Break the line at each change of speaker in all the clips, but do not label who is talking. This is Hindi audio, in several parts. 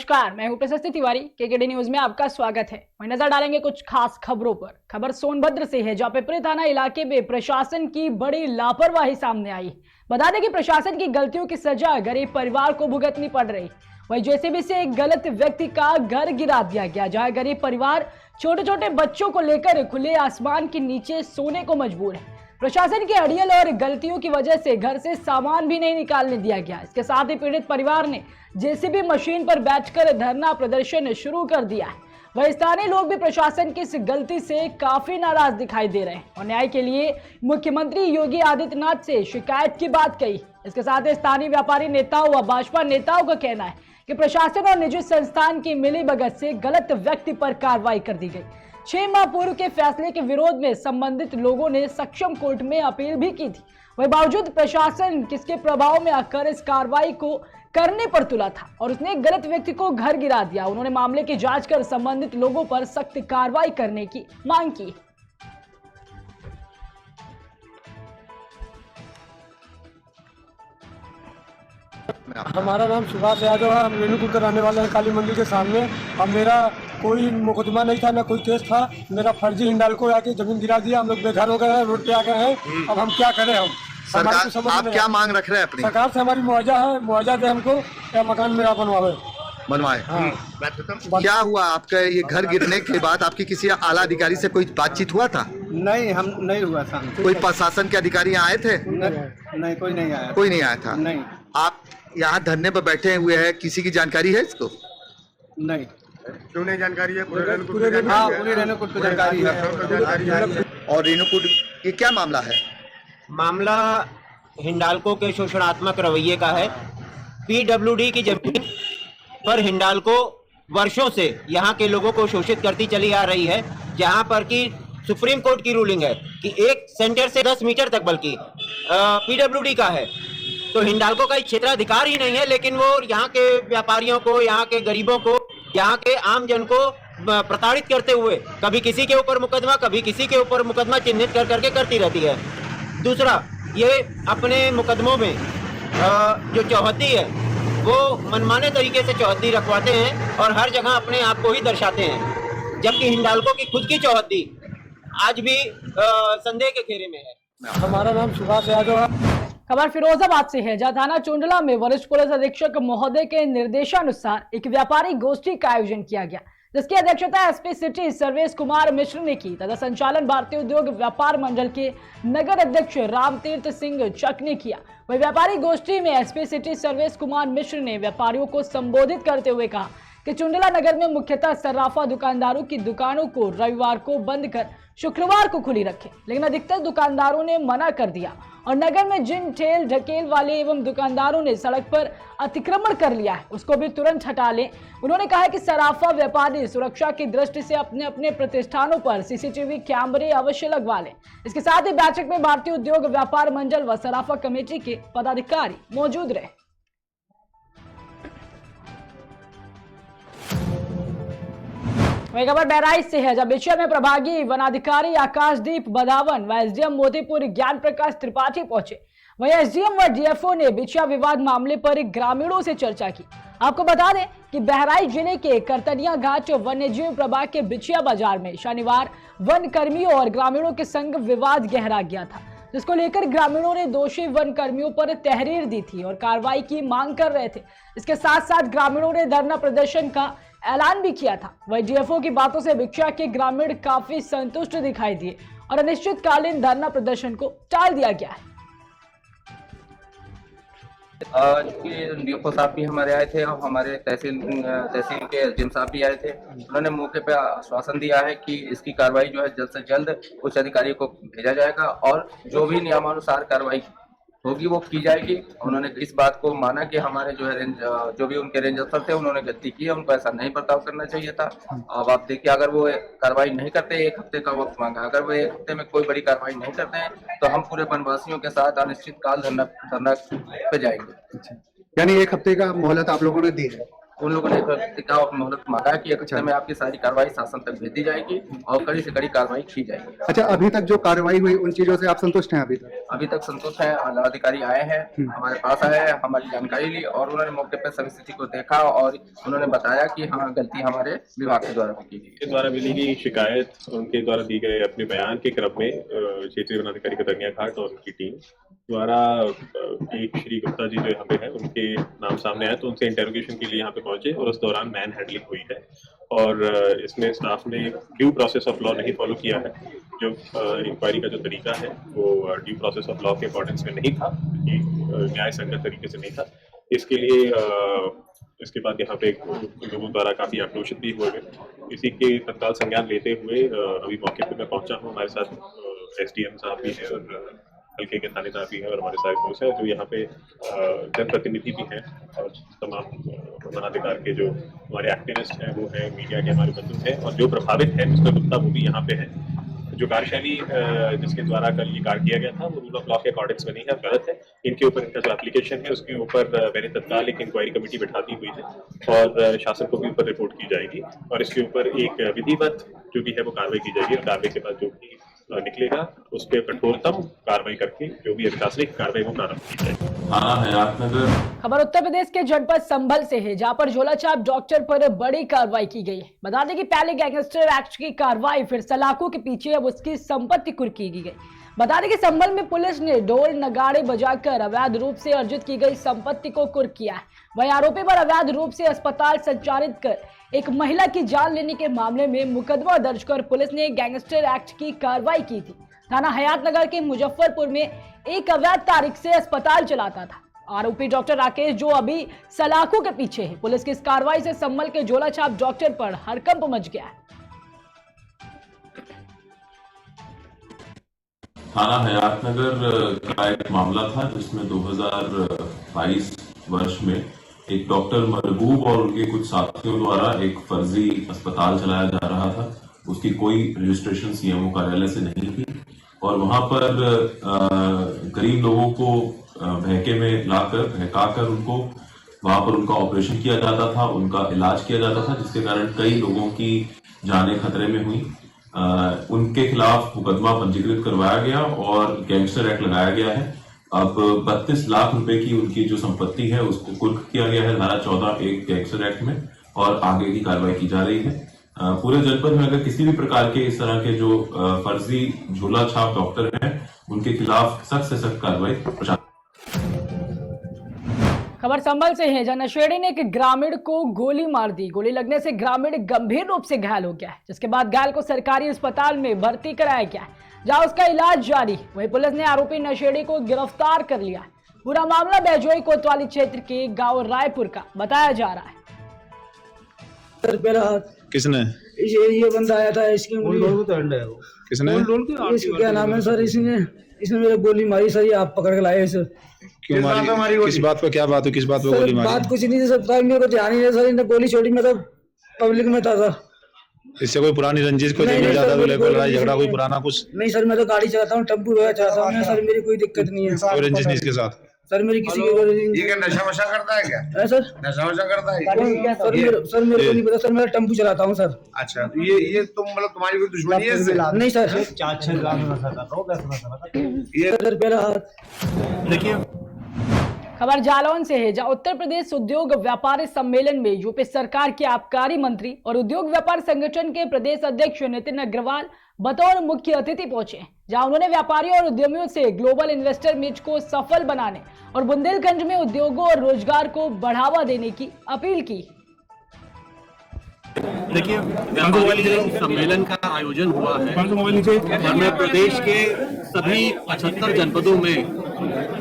नमस्कार, मैं हूं प्रशस्ति तिवारी। केकेडी न्यूज में आपका स्वागत है। वहीं नजर डालेंगे कुछ खास खबरों पर। खबर सोनभद्र से है, जहां पिपरी थाना इलाके में प्रशासन की बड़ी लापरवाही सामने आई। बता दें कि प्रशासन की गलतियों की सजा गरीब परिवार को भुगतनी पड़ रही। वहीं जेसीबी से एक गलत व्यक्ति का घर गिरा दिया गया, जहाँ गरीब परिवार छोटे छोटे बच्चों को लेकर खुले आसमान के नीचे सोने को मजबूर है। प्रशासन की अड़ियल और गलतियों की वजह से घर से सामान भी नहीं निकालने दिया गया। इसके साथ ही पीड़ित परिवार ने जेसीबी मशीन पर बैठकर धरना प्रदर्शन शुरू कर दिया है। वहीं स्थानीय लोग भी प्रशासन की इस गलती से काफी नाराज दिखाई दे रहे हैं और न्याय के लिए मुख्यमंत्री योगी आदित्यनाथ से शिकायत की बात कही। इसके साथ ही स्थानीय व्यापारी नेताओं व भाजपा नेताओं का कहना है कि प्रशासन और निजी संस्थान की मिलीभगत से गलत व्यक्ति पर कार्रवाई कर दी गई। 6 माह पूर्व के फैसले के विरोध में संबंधित लोगों ने सक्षम कोर्ट में अपील भी की थी। वहीं बावजूद प्रशासन किसके प्रभाव में आकर इस कार्रवाई को करने पर तुला था और उसने एक गलत व्यक्ति को घर गिरा दिया। उन्होंने मामले की जांच कर संबंधित लोगों पर सख्त कार्रवाई करने की मांग की।
हमारा नाम सुभाष यादव है। हम रेणुकूट के रहने वाले हैं, काली मंदिर के सामने। अब मेरा कोई मुकदमा नहीं था, ना कोई केस था। मेरा फर्जी हिंडाल्को आके जमीन गिरा दिया। हम लोग बेघर हो गए हैं, रोड पे आ गए हैं। अब हम क्या करें? हम
सरकार आप क्या मांग रख रहे हैं अपनी?
सरकार से हमारी मुआवजा है, मुआवजा दे हमको, या मकान मेरा बनवाए।
हाँ। क्या हुआ आपका ये घर गिरने के बाद? आपकी किसी आला अधिकारी से कोई बातचीत हुआ था?
नहीं, हम नहीं हुआ था।
कोई प्रशासन के अधिकारी यहाँ आए थे?
नहीं, कोई नहीं आया।
कोई नहीं आया था?
नहीं।
आप यहाँ धरने पर बैठे हुए हैं, किसी की जानकारी है इसको?
नहीं।
क्यों नहीं जानकारी है?
पूरे रेणुकूट को जानकारी है।
और रेणुकूट ये क्या मामला है?
मामला हिंडाल्को के शोषणात्मक रवैये का है। पीडब्ल्यूडी की जमीन पर हिंडाल्को वर्षों से यहाँ के लोगों को शोषित करती चली आ रही है, जहाँ पर कि सुप्रीम कोर्ट की रूलिंग है कि एक सेंटर से 10 मीटर तक बल्कि पीडब्ल्यूडी का है। तो हिंडाल्को का क्षेत्राधिकार ही नहीं है, लेकिन वो यहाँ के व्यापारियों को, यहाँ के गरीबों को, यहाँ के आम जन को प्रताड़ित करते हुए कभी किसी के ऊपर मुकदमा, कभी किसी के ऊपर मुकदमा चिन्हित कर करके करती रहती है। दूसरा, ये अपने मुकदमों में जो चौहद्दी है वो मनमाने तरीके से चौहद्दी रखवाते हैं और हर जगह अपने आप को ही दर्शाते हैं, जबकि हिंडाल्को की खुद की चौहद्दी आज भी संदेह के घेरे में है।
हमारा नाम सुभाष यादव है।
खबर फिरोजाबाद से है, जहां थाना चुंडला में वरिष्ठ पुलिस अधीक्षक महोदय के निर्देशानुसार एक व्यापारी गोष्ठी का आयोजन किया गया, जिसकी अध्यक्षता एसपी सिटी सर्वेश कुमार मिश्र ने की तथा संचालन भारतीय उद्योग व्यापार मंडल के नगर अध्यक्ष रामतीर्थ सिंह चक ने किया। वही व्यापारी गोष्ठी में एसपी सिटी सर्वेश कुमार मिश्र ने व्यापारियों को संबोधित करते हुए कहा कि चुंडला नगर में मुख्यतः सर्राफा दुकानदारों की दुकानों को रविवार को बंद कर शुक्रवार को खुली रखें, लेकिन अधिकतर दुकानदारों ने मना कर दिया और नगर में जिन ठेल ढकेल वाले एवं दुकानदारों ने सड़क पर अतिक्रमण कर लिया है उसको भी तुरंत हटा लें। उन्होंने कहा कि सराफा व्यापारी सुरक्षा की दृष्टि से अपने अपने प्रतिष्ठानों पर सीसीटीवी कैमरे अवश्य लगवा लें। इसके साथ ही बैठक में भारतीय उद्योग व्यापार मंडल व सराफा कमेटी के पदाधिकारी मौजूद रहे। वही खबर बहराइच से है, जब बिछिया में प्रभागी वनाधिकारी आकाशदीप बदावन व एसडीएम मोतीपुर ज्ञान प्रकाश त्रिपाठी पहुंचे। वही एसडीएम व डीएफओ ने बिछिया विवाद मामले पर ग्रामीणों से चर्चा की। आपको बता दें कि बहराइच जिले के करतनिया घाट वन्यजीव प्रभाग के बिछिया बाजार में शनिवार वन कर्मियों और ग्रामीणों के संग विवाद गहरा गया था, जिसको लेकर ग्रामीणों ने दोषी वन कर्मियों पर तहरीर दी थी और कार्रवाई की मांग कर रहे थे। इसके साथ साथ ग्रामीणों ने धरना प्रदर्शन का ऐलान भी किया था। वही डीएफओ की बातों से बिछिया के ग्रामीण काफी संतुष्ट दिखाई दिए और अनिश्चितकालीन धरना प्रदर्शन को टाल दिया गया है।
डीएफओ साहब भी हमारे आए थे और हमारे तहसील के एसडीएम साहब भी आए थे। उन्होंने मौके पे आश्वासन दिया है कि इसकी कार्रवाई जो है जल्द से जल्द उच्च अधिकारी को भेजा जाएगा और जो भी नियमानुसार कार्रवाई होगी वो की जाएगी। उन्होंने इस बात को माना कि हमारे जो है जो भी उनके रेंज अफसर थे उन्होंने गलती की है, उनको ऐसा नहीं बर्ताव करना चाहिए था। अब आप देखिए, अगर वो कार्रवाई नहीं करते, 1 हफ्ते का वक्त मांगा, अगर वो 1 हफ्ते में कोई बड़ी कार्रवाई नहीं करते हैं तो हम पूरे वनवासियों के साथ अनिश्चितकाल धरना पे जाएंगे।
यानी 1 हफ्ते का मोहलत आप लोगों ने दी है?
उन लोगों ने टिकाऊ और मोहलत मांगा कि एक हफ्ते में आपकी सारी कार्रवाई शासन तक भेज दी जाएगी और कड़ी से कड़ी कार्रवाई की जाएगी।
अच्छा, अभी तक जो कार्रवाई हुई उन चीजों से आप संतुष्ट हैं?
अभी तक संतुष्ट है। आला अधिकारी आए हैं, हमारे पास आए हैं, हमारी जानकारी ली और उन्होंने मौके पर सभी स्थिति को देखा और उन्होंने बताया कि हाँ, गलती हमारे विभाग के द्वारा की गई।
के द्वारा मिली गई शिकायत उनके द्वारा दी गए अपने बयान के क्रम में क्षेत्रीय वनाधिकारी कतरनिया घाट और उनकी टीम द्वारा एक श्री गुप्ता जी जो यहाँ पे है उनके नाम सामने आया, तो उनसे इंटेरोगेशन के लिए यहाँ पे पहुंचे और उस दौरान मैन हैंडलिंग हुई है और इसमें स्टाफ ने ड्यू प्रोसेस ऑफ लॉ नहीं फॉलो किया है। जो इंक्वायरी का जो तरीका है वो ड्यू प्रोसेस ऑफ लॉ के अकॉर्डिंग्स में नहीं था, ये न्याय संगत तरीके से नहीं था। इसके लिए इसके बाद यहाँ पे लोगों द्वारा काफी आक्रोशित भी हुए। इसी के तत्काल संज्ञान लेते हुए अभी मौके पे मैं पहुंचा हूँ। हमारे साथ SDM साहब भी है और हल्के के थानेदार भी है और हमारे सारे फोर्स है जो यहाँ पे जनप्रतिनिधि भी हैं और तमाम वनाधिकार के जो हमारे एक्टिविस्ट हैं वो हैं, मीडिया के हमारे बंधु हैं और जो प्रभावित है मिस्टर गुप्ता वो भी यहाँ पे है। जो कार्यशैली जिसके द्वारा कल ये कार्य किया गया था वो रूल ऑफ लॉ के अकॉर्डिंग्स में नहीं है, गलत है। इनके ऊपर इनका जो एप्लीकेशन है उसके ऊपर मैंने तत्काल एक इंक्वायरी कमेटी बैठाती हुई है और शासन को भी ऊपर रिपोर्ट की जाएगी और इसके ऊपर एक विधिवत जो भी है वो कार्रवाई की जाएगी और कार्रवाई के बाद जो भी निकलेगा उस पर कठोरतम कार्रवाई करके जो भी प्रशासनिक कार्रवाई वो प्रारंभ की जाएगी।
थाना हयातनगर।
खबर उत्तर प्रदेश के जनपद संभल से है, जहां पर झोलाछाप डॉक्टर पर बड़ी कार्रवाई की गई है। बता दें कि पहले गैंगस्टर एक्ट की कार्रवाई, फिर सलाखों के पीछे अब उसकी संपत्ति कुर्की की गई। बता दें कि संभल में पुलिस ने ढोल नगाड़े बजाकर अवैध रूप से अर्जित की गई संपत्ति को कुर्क किया है। वहीं आरोपी पर अवैध रूप से अस्पताल संचालित कर एक महिला की जान लेने के मामले में मुकदमा दर्ज कर पुलिस ने गैंगस्टर एक्ट की कार्रवाई की थी। थाना हयातनगर के मुजफ्फरपुर में एक अवैध तारीख से अस्पताल चलाता था आरोपी डॉक्टर राकेश, जो अभी सलाखों के पीछे है। पुलिस की इस कार्रवाई से संभल के झोलाछाप डॉक्टर पर हड़कंप मच गया है।
थाना हयातनगर का एक मामला था जिसमें 2022 वर्ष में एक डॉक्टर महबूब और उनके कुछ साथियों द्वारा एक फर्जी अस्पताल चलाया जा रहा था। उसकी कोई रजिस्ट्रेशन सीएमओ कार्यालय से नहीं थी और वहां पर गरीब लोगों को बहकाकर उनको वहां पर उनका ऑपरेशन किया जाता था, उनका इलाज किया जाता था, जिसके कारण कई लोगों की जानें खतरे में हुई। उनके खिलाफ मुकदमा पंजीकृत करवाया गया और गैंगस्टर एक्ट लगाया गया है। अब 32 लाख रुपए की उनकी जो संपत्ति है उसको कुर्क किया गया है धारा 14(1) गैंगस्टर एक्ट में और आगे की कार्रवाई की जा रही है। पूरे जनपद में अगर किसी भी प्रकार के इस तरह के जो फर्जी झोला छाप डॉक्टर हैं उनके खिलाफ सख्त से सख्त कार्रवाई।
खबर संभल से है, जहां नशेड़ी ने एक ग्रामीण को गोली मार दी। गोली लगने से ग्रामीण गंभीर रूप से घायल हो गया है, जिसके बाद घायल को सरकारी अस्पताल में भर्ती कराया गया है, जहां उसका इलाज जारी। वहीं पुलिस ने आरोपी नशेड़ी को गिरफ्तार कर लिया है। पूरा मामला बैजोई कोतवाली क्षेत्र के गांव रायपुर का बताया जा रहा है।
किसने
ये बंदा आया था, इसकी
किसने
क्या नाम है सर? इसने मेरे गोली मारी सर, ये आप पकड़ के लाए सर।
क्यों मारी? किस बात पर क्या बात है? किस बात पर गोली मारी?
बात कुछ नहीं सर, मेरे को ध्यान ही नहीं सर। इन्हें गोली छोड़ी, मैं तो पब्लिक में था सर।
इससे कोई पुरानी रंजिश, कोई जमीन ज्यादा लड़ाई झगड़ा कोई पुराना कुछ?
नहीं सर, मैं तो गाड़ी चलाता हूँ, टेम्पू चलाता हूँ सर, मेरी कोई दिक्कत नहीं है।
कोई रंजिश नहीं इसके साथ
सर? मेरी किसी की
ये नशा वशा करता है क्या?
सर
नशा वशा करता है?
सर मेरे को नहीं पता सर, मैं टेम्पू चलाता हूँ सर।
अच्छा, तो ये तुम मतलब तुम्हारी कोई दुश्मनी है इससे?
नहीं सर। ये सर मेरा
देखिए।
खबर जालौन से है, जहां उत्तर प्रदेश उद्योग व्यापार सम्मेलन में यूपी सरकार के आबकारी मंत्री और उद्योग व्यापार संगठन के प्रदेश अध्यक्ष नितिन अग्रवाल बतौर मुख्य अतिथि पहुंचे, जहां उन्होंने व्यापारियों और उद्यमियों से ग्लोबल इन्वेस्टर मीट को सफल बनाने और बुंदेलखंड में उद्योगों और रोजगार को बढ़ावा देने की अपील की।
देखिए, व्यापारी सम्मेलन का आयोजन हुआ है और मैं प्रदेश के सभी 75 जनपदों में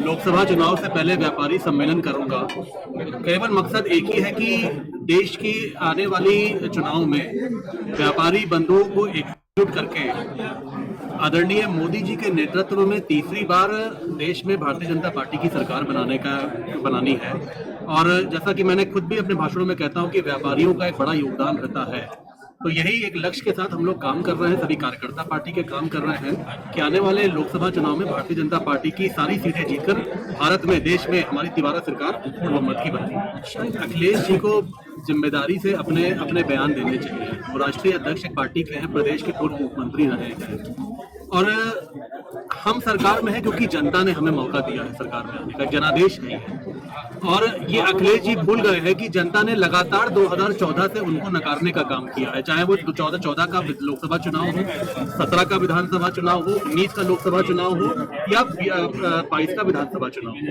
लोकसभा चुनाव से पहले व्यापारी सम्मेलन करूंगा। केवल मकसद एक ही है कि देश की आने वाली चुनाव में व्यापारी बंधुओं को एकजुट करके आदरणीय मोदी जी के नेतृत्व में तीसरी बार देश में भारतीय जनता पार्टी की सरकार बनानी है। और जैसा कि मैंने खुद भी अपने भाषणों में कहता हूं कि व्यापारियों का एक बड़ा योगदान रहता है, तो यही एक लक्ष्य के साथ हम लोग काम कर रहे हैं। सभी कार्यकर्ता पार्टी के काम कर रहे हैं कि आने वाले लोकसभा चुनाव में भारतीय जनता पार्टी की सारी सीटें जीतकर भारत में, देश में हमारी दोबारा सरकार पूर्ण बहुमत की बनेगी। अखिलेश जी को जिम्मेदारी से अपने अपने बयान देने चाहिए। वो राष्ट्रीय अध्यक्ष एक पार्टी के हैं, प्रदेश के पूर्व मुख्यमंत्री रहे हैं और हम सरकार में हैं क्योंकि जनता ने हमें मौका दिया है सरकार में आने का, जनादेश नहीं है। और ये अखिलेश जी भूल गए हैं कि जनता ने लगातार 2014 से उनको नकारने का काम किया है, चाहे वो 14 का लोकसभा चुनाव हो, 17 का विधानसभा चुनाव हो, 19 का लोकसभा चुनाव हो या 22 का विधानसभा चुनाव हो।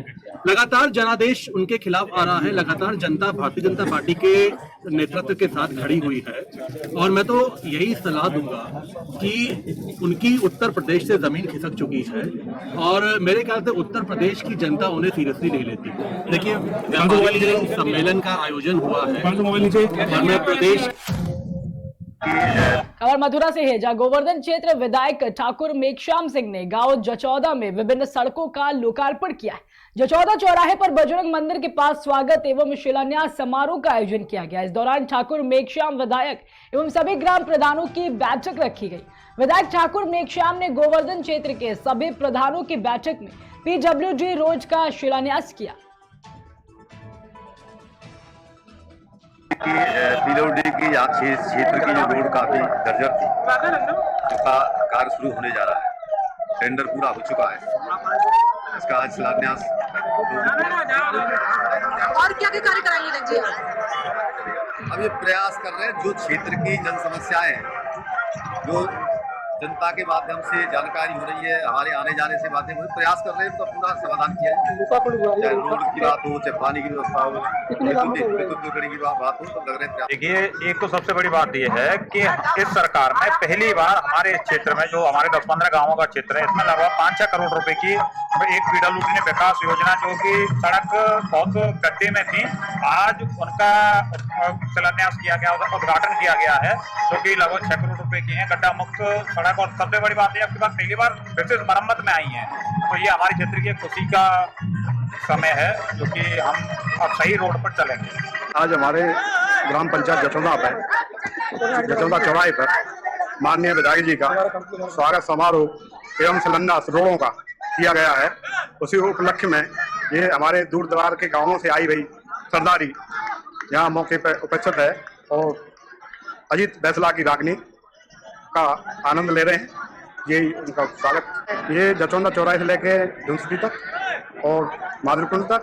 लगातार जनादेश उनके खिलाफ आ रहा है, लगातार जनता भारतीय जनता पार्टी के नेतृत्व के साथ खड़ी हुई है। और मैं तो यही सलाह दूंगा कि उनकी उत्तर प्रदेश से जमीन खिसक चुकी है और मेरे ख्याल से उत्तर प्रदेश की जनता उन्हें सीरियसली नहीं लेती। देखिए, व्यापारी सम्मेलन का आयोजन हुआ है और मैं प्रदेश
खबर मथुरा से है, जहां गोवर्धन क्षेत्र विधायक ठाकुर मेघश्याम सिंह ने गांव जचौदा में विभिन्न सड़कों का लोकार्पण किया है। जचौदा चौराहे पर बजरंग मंदिर के पास स्वागत एवं शिलान्यास समारोह का आयोजन किया गया। इस दौरान ठाकुर मेघश्याम विधायक एवं सभी ग्राम प्रधानों की बैठक रखी गई। विधायक ठाकुर मेघश्याम ने गोवर्धन क्षेत्र के सभी प्रधानों की बैठक में PWD रोड का शिलान्यास किया।
PWD की क्षेत्र की जो रोड काफी जर्जर थी, उसका कार्य शुरू होने जा रहा है। टेंडर पूरा हो चुका है, इसका आज शिलान्यास।
और क्या कार्य कराएंगे जी?
अब ये प्रयास कर रहे हैं, जो क्षेत्र की जन समस्याएं हैं, जो जनता के माध्यम से जानकारी हो रही है, हमारे आने जाने से माध्यम से प्रयास कर रहे हैं, तो पूरा समाधान किया जाए। चाहे रोड की बात हो, चाहे पानी की व्यवस्था हो, विद्युत जोड़ने की बात हो, तो लग रहे हैं।
देखिए, एक तो सबसे बड़ी बात यह है कि इस सरकार में पहली बार हमारे इस क्षेत्र में, जो हमारे 10-15 गाँवों का क्षेत्र है, इसमें लगभग 5-6 करोड़ रुपए की एक PWD ने विकास योजना, जो कि सड़क बहुत गड्ढे में थी, आज उनका शिलान्यास किया गया, उद्घाटन किया गया है, जो कि लगभग 6 करोड़ रुपए की है, गड्ढा मुक्त सड़क। और सबसे बड़ी बात है, आपके पास पहली बार विशेष मरम्मत में आई है, तो ये हमारे क्षेत्र की खुशी का समय है, जो कि हम अब सही रोड पर चलेंगे।
आज हमारे ग्राम पंचायत जचौदा चौराहे पर माननीय विधायक जी का स्वागत समारोह एवं शिलान्यास रोडों का किया गया है। उसी उपलक्ष्य में ये हमारे दूर दरार के गांवों से आई हुई सरदारी यहाँ मौके पर उपस्थित है और अजीत बैसला की रागनी का आनंद ले रहे हैं। यही उनका स्वागत। ये जचौदा चौराहे से लेके यूनिवर्सिटी तक और माधुरकुंड तक,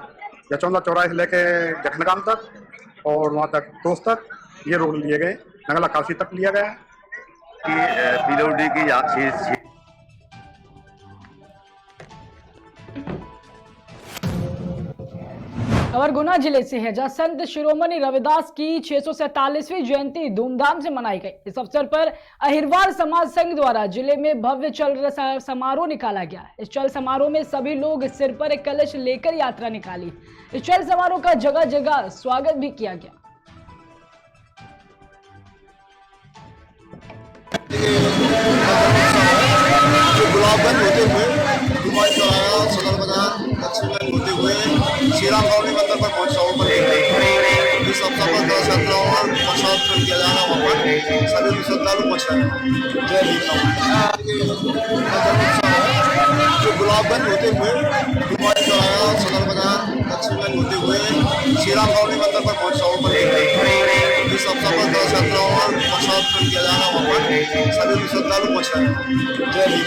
जचौदा चौराहे से लेके जखनगाम तक और वहाँ तक दोस्त तक ये रोड लिए गए। नगला काशी तक लिया गया है कि PWD की
खबर गुना जिले से है, जहां संत शिरोमणि रविदास की 647वीं जयंती धूमधाम से मनाई गई। इस अवसर पर अहिरवार समाज संघ द्वारा जिले में भव्य चल समारोह निकाला गया। इस चल समारोह में सभी लोग सिर पर एक कलश लेकर यात्रा निकाली। इस चल समारोह का जगह जगह स्वागत भी किया गया।
गुलाबगंज होते हुए दुबई चौराहा, सदर बाजार, लक्ष्मीगंज होते हुए श्री राम नवमी मंदिर पर पहुंचा हूँ। इस अवसर पर 10 यात्राओं और प्रसाद किया जाना, वहाँ पर सभी श्रद्धालु पहुँचा। जय भीम। जो गुलाबगंज होते हुए दुबई चौराहा, सदर बाजार, लक्ष्मीगंज होते हुए श्री राम नवमी मंदिर पर पहुंचा हूँ। इस अवसर पर 10 यात्राओं और प्रसाद किया जाना, वहाँ पर सभी श्रद्धालु पहुँचा। जय भीम।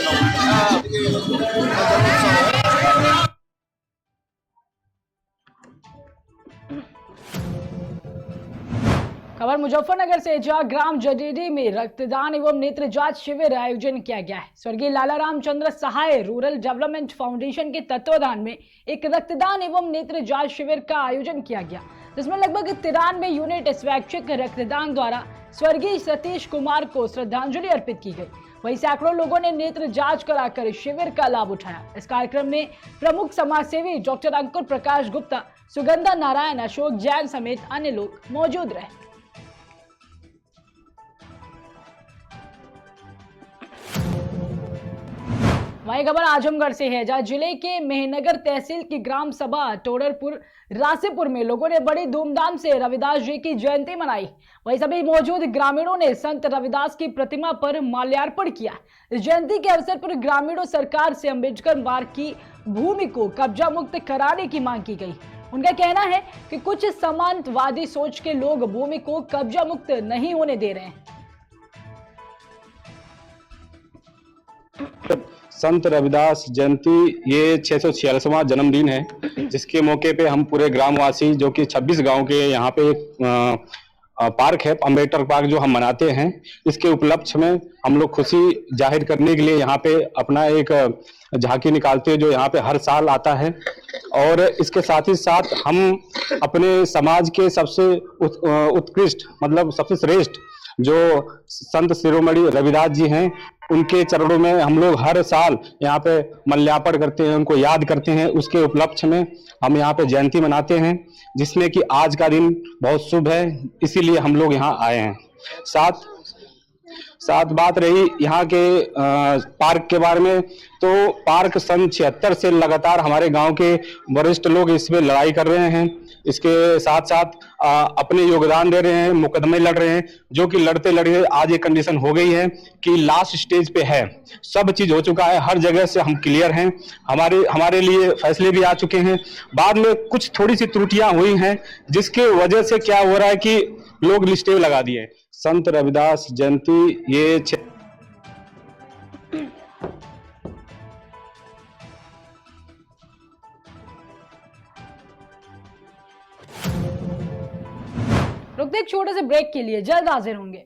खबर मुजफ्फरनगर से, जहां ग्राम जडेडी में रक्तदान एवं नेत्र जांच शिविर आयोजन किया गया है। स्वर्गीय लाला रामचंद्र सहाय रूरल डेवलपमेंट फाउंडेशन के तत्वाधान में एक रक्तदान एवं नेत्र जांच शिविर का आयोजन किया गया, जिसमें लगभग 93 यूनिट स्वैच्छिक रक्तदान द्वारा स्वर्गीय सतीश कुमार को श्रद्धांजलि अर्पित की गई। वहीं सैकड़ों लोगों ने नेत्र जांच कराकर शिविर का लाभ उठाया। इस कार्यक्रम में प्रमुख समाजसेवी डॉक्टर अंकुर प्रकाश गुप्ता, सुगंधा नारायण, अशोक जैन समेत अन्य लोग मौजूद रहे। वहीं खबर आजमगढ़ से है, जहां जिले के मेहनगर तहसील की ग्राम सभा टोडरपुर रासेपुर में लोगों ने बड़ी धूमधाम से रविदास जी की जयंती मनाई। वहीं सभी मौजूद ग्रामीणों ने संत रविदास की प्रतिमा पर माल्यार्पण किया। इस जयंती के अवसर पर ग्रामीणों सरकार से अम्बेडकर मार्ग की भूमि को कब्जा मुक्त कराने की मांग की गई। उनका कहना है कि कुछ समांतवादी सोच के लोग भूमि को कब्जा मुक्त नहीं होने दे रहे हैं।
संत रविदास जयंती ये 646वां जन्मदिन है, जिसके मौके पे हम पूरे ग्रामवासी जो कि 26 गांव के यहाँ पे एक पार्क है, अम्बेडकर पार्क, जो हम मनाते हैं, इसके उपलक्ष्य में हम लोग खुशी जाहिर करने के लिए यहाँ पे अपना एक झांकी निकालते हैं जो यहाँ पे हर साल आता है। और इसके साथ ही साथ हम अपने समाज के सबसे उत्कृष्ट मतलब सबसे श्रेष्ठ जो संत शिरोमणि रविदास जी हैं, उनके चरणों में हम लोग हर साल यहाँ पे माल्यार्पण करते हैं, उनको याद करते हैं। उसके उपलक्ष्य में हम यहाँ पे जयंती मनाते हैं, जिसमें कि आज का दिन बहुत शुभ है, इसीलिए हम लोग यहाँ आए हैं। साथ बात रही यहाँ के पार्क के बारे में, तो पार्क सन 76 से लगातार हमारे गांव के वरिष्ठ लोग इसमें लड़ाई कर रहे हैं। इसके साथ साथ अपने योगदान दे रहे हैं, मुकदमे लड़ रहे हैं, जो कि लड़ते लड़ते आज ये कंडीशन हो गई है कि लास्ट स्टेज पे है, सब चीज हो चुका है, हर जगह से हम क्लियर हैं, हमारे लिए फैसले भी आ चुके हैं। बाद में कुछ थोड़ी सी त्रुटियां हुई हैं, जिसके वजह से क्या हो रहा है कि लोग लिस्टें लगा दिए। संत रविदास जयंती ये
रुकते एक छोटे से ब्रेक के लिए, जल्द हाजिर होंगे।